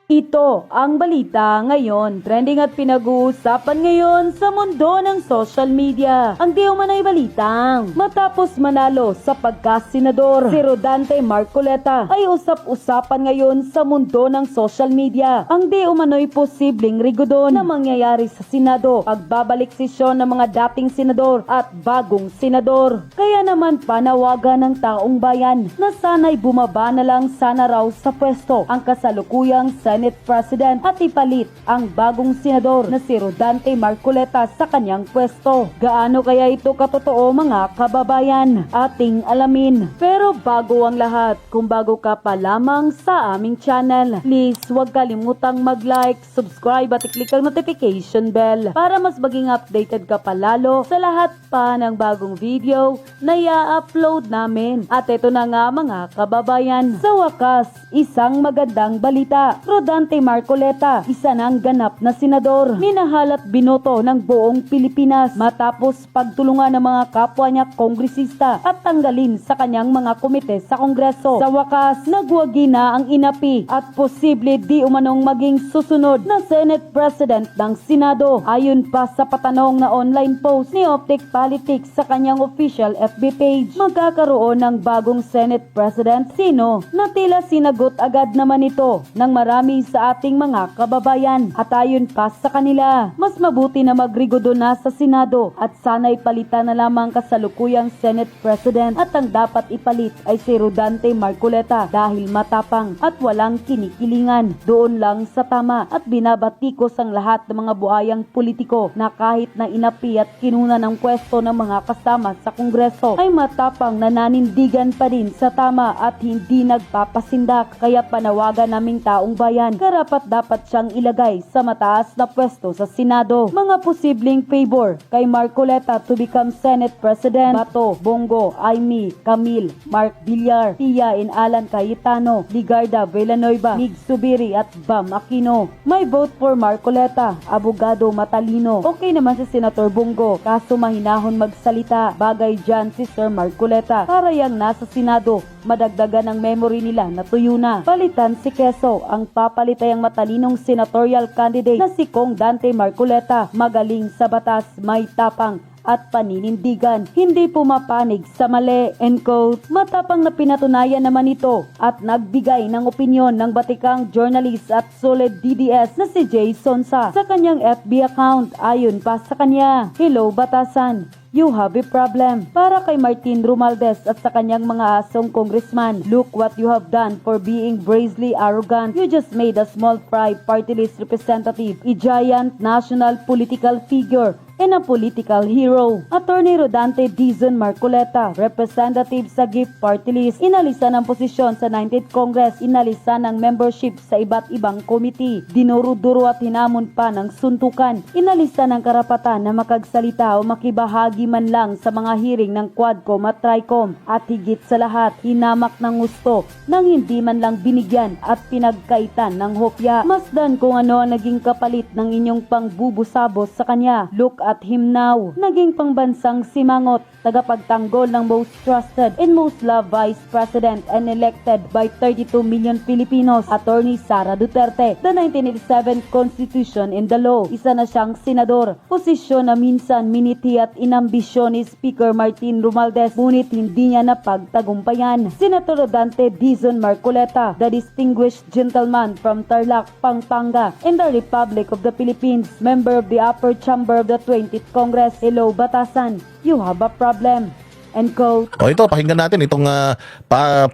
Ito ang balita ngayon. Trending at pinag-uusapan ngayon sa mundo ng social media. Ang di umanay balitang matapos manalo sa pagkasenador, si Rodante Marcoleta ay usap-usapan ngayon sa mundo ng social media. Ang di umano'y posibleng rigodon na mangyayari sa Senado, pagbabalik sesyon ng mga dating senador at bagong senador. Kaya naman panawagan ng taong bayan na sana'y bumaba na lang sana raw sa pwesto ang kasalukuyang Senate President at ipalit ang bagong senador na si Rodante Marcoleta sa kanyang pwesto. Gaano kaya ito katotoo mga kababayan? Ating alamin. Pero bago ang lahat, kung bago ka pa lamang sa aming channel, please huwag kalimutang mag-like, subscribe at i-click ang notification bell para mas maging updated ka pa lalo sa lahat pa ng bagong video na i-upload namin. At ito na nga mga kababayan, sa wakas, isang magandang balita. Rodante Marcoleta, isa ng ganap na senador. Minahal at binoto ng buong Pilipinas matapos pagtulungan ng mga kapwa niya kongresista at tanggalin sa kanyang mga komite sa Kongreso. Sa wakas, nagwagi na ang inapi at posible di umanong maging susunod na Senate President ng Senado. Ayon pa sa patanong na online post ni Optic Politics sa kanyang official FB page, magkakaroon ng bagong Senate President. Sino? Na tila sinagot agad naman ito ng marami sa ating mga kababayan. At ayon pa sa kanila, mas mabuti na magrigodo na sa Senado at sana'y palitan na lamang kasalukuyang Senate President at ang dapat ipalit ay si Rodante Marcoleta dahil matapang at walang kinikilingan. Doon lang sa tama at binabatikos ang lahat ng mga buhayang politiko na kahit na inapi at kinuna ng pwesto ng mga kasama sa Kongreso ay matapang na nanindigan pa rin sa tama at hindi nagpapasindak. Kaya panawagan naming taong bayan, karapat dapat siyang ilagay sa mataas na pwesto sa Senado. Mga posibleng favor kay Marcoleta to become Senate President: Bato, Bongo, Aimee, Camille, Mark Villar, Tia and Alan Cayetano, Ligarda Villanueva, Mig Subiri at Bam Aquino. May vote for Marcoleta, abogado matalino. Okay naman si Senator Bongo, kaso mahinahon magsalita. Bagay dyan si Sir Marcoleta para yang nasa Senado, madagdagan ang memory nila na tuyo na. Palitan si Quezon, ang papalit ay ang matalinong senatorial candidate na si Kong Dante Marcoleta. Magaling sa batas, may tapang at paninindigan, hindi pumapanig sa mali. End quote. Matapang na pinatunayan naman ito at nagbigay ng opinyon ng batikang journalist at solid DDS na si Jay Sonsa sa kanyang FB account. Ayon pa sa kanya, "Hello batasan, you have a problem." Para kay Martin Romualdez at sa kanyang mga asong congressman, "Look what you have done for being brazenly arrogant. You just made a small fry party list representative, a giant national political figure, and a political hero." Attorney Rodante Dizon Marcoleta, representative sa Gift Party List, inalisan ng posisyon sa 19th Congress, inalisan ng membership sa iba't ibang committee, dinuro-duro at hinamon pa ng suntukan, inalisan ng karapatan na makagsalita o makibahagi man lang sa mga hearing ng Quadcom at Tricom, at higit sa lahat, hinamak ng gusto nang hindi man lang binigyan at pinagkaitan ng hopya. Masdan kung ano ang naging kapalit ng inyong pangbubusabos sa kanya. Look at him now. Naging pangbansang simangot, tagapagtanggol ng most trusted and most loved Vice President and elected by 32 million Filipinos, Attorney Sara Duterte. The 1987 Constitution and the law. Isa na siyang senador, posisyon na minsan miniti at inambisyon ni Speaker Martin Romualdez, ngunit hindi niya napagtagumpayan. Senator Rodante Dizon Marcoleta, the distinguished gentleman from Tarlac, Pampanga, in the Republic of the Philippines, member of the upper chamber of the 20th Congress. Hello batasan, you have a problem. End quote. O ito, pakinggan natin itong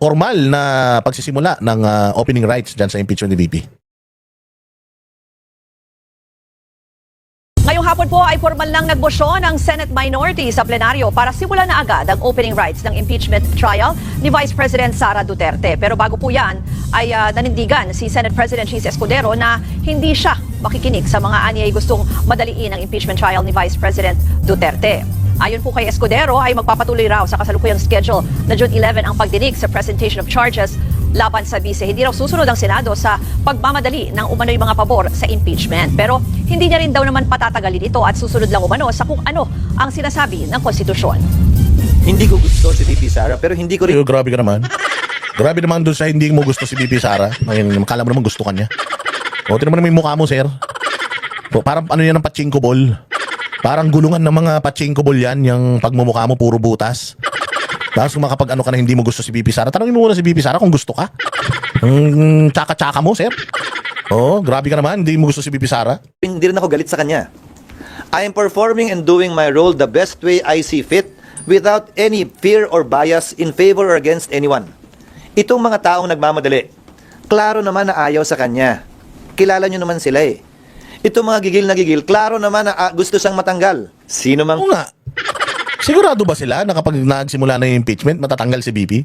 formal na pagsisimula ng opening rights dyan sa impeachment ni VP. Ngayong hapon po ay formal lang nagbosyon ang Senate minority sa plenaryo para simulan na agad ang opening rights ng impeachment trial ni Vice President Sara Duterte. Pero bago po yan ay nanindigan si Senate President Chis Escudero na hindi siya makikinig sa mga anyay gustong madaliin ang impeachment trial ni Vice President Duterte. Ayon po kay Escudero ay magpapatuloy raw sa kasalukuyang schedule na June 11 ang pagdinig sa presentation of charges laban sa bise. Hindi raw susunod ang Senado sa pagmamadali ng umano'y mga pabor sa impeachment. Pero hindi niya rin daw naman patatagalin ito at susunod lang umano sa kung ano ang sinasabi ng konstitusyon. Hindi ko gusto si VP Sara, pero hindi ko rin... Grabe ka naman. Grabe naman doon sa hindi mo gusto si VP Sara. Makala mo naman gusto ka niya. O, tinan mo naman yung mukha mo, sir. O, parang ano yan ng pachinko ball. Parang gulungan ng mga pachinko ball yan, yung pagmumukha mo puro butas. Tapos kung makapag ano ka na hindi mo gusto si BP Sara, tanongin mo muna si BP Sara kung gusto ka. Tsaka-tsaka mo, sir. Oh, grabe ka naman, hindi mo gusto si BP Sara. Hindi rin ako galit sa kanya. I am performing and doing my role the best way I see fit without any fear or bias in favor or against anyone. Itong mga taong nagmamadali, klaro naman na ayaw sa kanya. Kilala nyo naman sila eh. Itong mga gigil na gigil, klaro naman na gusto siyang matanggal. Sino mang... Oo nga. Sigurado ba sila na kapag nagsimula na yung impeachment, matatanggal si BP?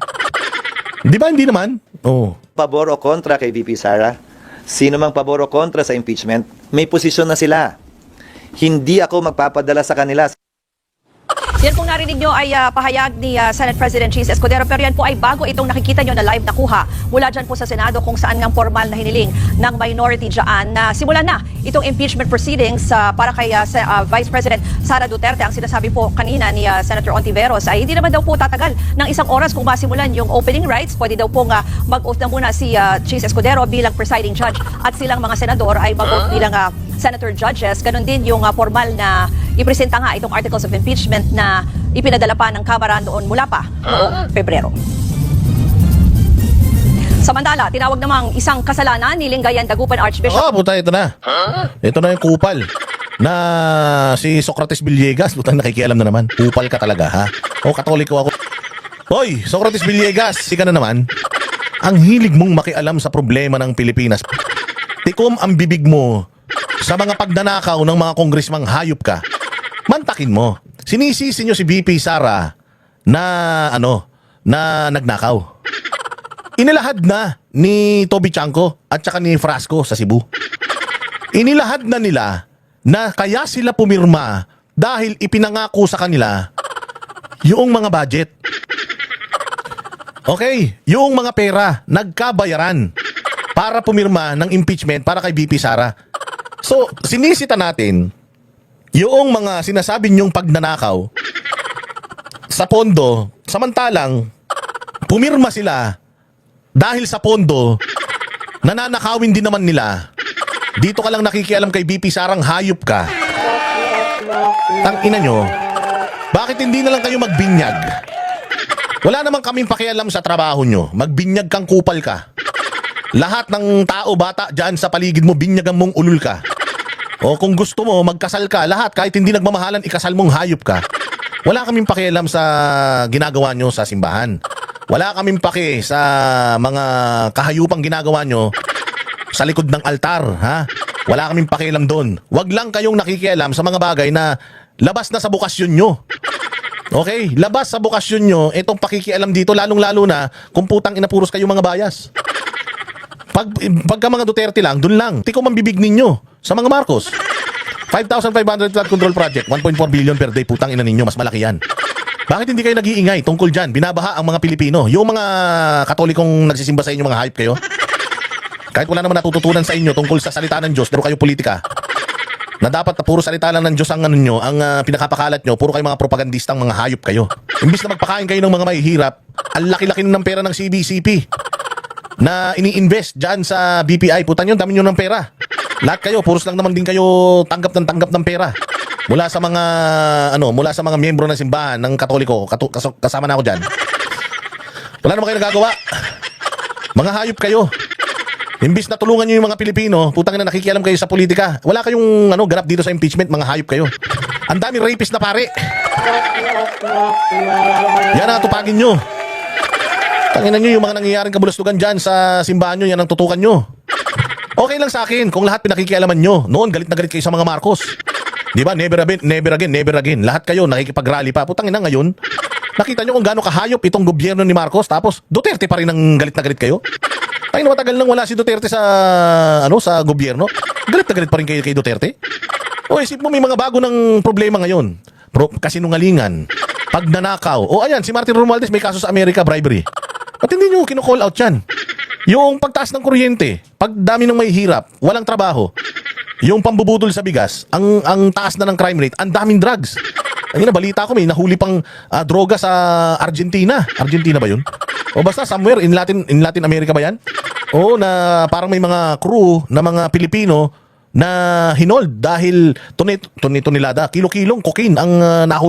Di ba hindi naman? Oo. pabor o kontra kay VP Sara. Sino mang pabor o kontra sa impeachment, may posisyon na sila. Hindi ako magpapadala sa kanila. Yan pong narinig nyo ay pahayag ni Senate President Cheese Escudero, pero yan po ay bago itong nakikita nyo na live na kuha mula dyan po sa Senado kung saan ngang formal na hiniling ng minority dyan na simulan na itong impeachment proceedings para kay Vice President Sara Duterte. Ang sinasabi po kanina ni Senator Ontiveros ay hindi naman daw po tatagal ng 1 oras kung masimulan yung opening rights. Pwede daw pong mag-oath na muna si Cheese Escudero bilang presiding judge at silang mga senador ay mag-oath bilang senator judges. Ganon din yung formal na ipresenta nga itong articles of impeachment na ipinadala pa ng Kamara noon mula pa noong Pebrero. Samantala, tinawag namang isang kasalanan ni Lingayen Dagupan Archbishop. Oh, puta, ito na. Ito na yung kupal na si Socrates Villegas. Puta, nakikialam na naman. Kupal ka talaga, ha? O, katoliko ako. Hoy, Socrates Villegas, sika na naman. Ang hilig mong makialam sa problema ng Pilipinas. Tikom ang bibig mo sa mga pagnanakaw ng mga kongresmang hayop ka. Mantakin mo. Sinisisi nyo si BP Sara na na nagnakaw. Inilahad na ni Toby Chanco at saka ni Frasco sa Cebu. Inilahad na nila na kaya sila pumirma dahil ipinangako sa kanila yung mga budget. Okay, yung mga pera nagkabayaran para pumirma ng impeachment para kay BP Sara. So, sinisita natin yung mga sinasabi niyong pagnanakaw sa pondo, samantalang pumirma sila dahil sa pondo, nananakawin din naman nila. Dito ka lang nakikialam kay BP Sarang hayop ka. Tangina nyo, bakit hindi na lang kayo magbinyag? Wala naman kaming pakialam sa trabaho nyo. Magbinyag kang kupal ka. Lahat ng tao, bata dyan sa paligid mo, binyagan mong ulul ka. O kung gusto mo, magkasal ka. Lahat, kahit hindi nagmamahalan, ikasal mong hayop ka. Wala kaming pakialam sa ginagawa nyo sa simbahan. Wala kaming paki sa mga kahayupang ginagawa nyo sa likod ng altar, ha? Wala kaming pakialam doon. Wag lang kayong nakikialam sa mga bagay na labas na sa bukasyon nyo. Okay? Labas sa bukasyon nyo, itong pakikialam dito, lalong-lalo na kung putang inapuros kayo mga bayas. Pagka mga Duterte lang, dun lang. Tikom ang bibig ninyo sa mga Marcos. 5,500 flood control project, 1.4 billion per day, putang ina ninyo, mas malaki yan. Bakit hindi kayo nag-iingay tungkol dyan? Binabaha ang mga Pilipino. Yung mga Katolikong nagsisimba sa inyo, mga hype kayo. Kahit wala naman natututunan sa inyo tungkol sa salita ng Diyos, pero kayo politika. Na dapat puro salita lang ng Diyos ang nyo, ang pinakapakalat nyo, puro kayo mga propagandistang mga hayop kayo. Imbis na magpakain kayo ng mga mahihirap, ang laki-laki ng pera ng CBCP na ini-invest dyan sa BPI. Putan yun, dami nyo ng pera. Lahat kayo, puros lang naman din kayo tanggap ng pera. Mula sa mga miyembro ng simbahan ng Katoliko, kasama na ako dyan. Wala naman kayo nagagawa. Mga hayop kayo. Imbis na tulungan nyo yung mga Pilipino, putang ina, nakikialam kayo sa politika. Wala kayong ganap dito sa impeachment, mga hayop kayo. Ang dami rapist na pare. Yan ang tupagin nyo. Tanginan nyo yung mga nangyayaring kabulastugan dyan sa simbahan nyo, yan ang tutukan nyo. Okay lang sa akin kung lahat pinakikialaman nyo. Noon, galit na galit kayo sa mga Marcos. Di ba? Never again. Lahat kayo nakikipag-rally pa. Putang ina ngayon. Nakita nyo kung gaano kahayop itong gobyerno ni Marcos, tapos Duterte pa rin ang galit na galit kayo. Tayo na matagal nang wala si Duterte sa gobyerno. Galit na galit pa rin kayo kay Duterte. O isip mo, may mga bago ng problema ngayon. Kasinungalingan, pagnanakaw. O ayan, si Martin Romualdez may kaso sa Amerika, bribery. At hindi nyo kino-call out yan. Yung pagtaas ng kuryente, pagdami ng may hirap, walang trabaho. Yung pambubudol sa bigas, ang taas na ng crime rate, ang daming drugs. Ayun na, balita ko, may nahuli pang droga sa Argentina. Argentina ba yun? O basta somewhere in Latin America ba yan? Oo, na parang may mga crew na mga Pilipino na hinold dahil tunilada, kilo-kilong cocaine ang nahuli.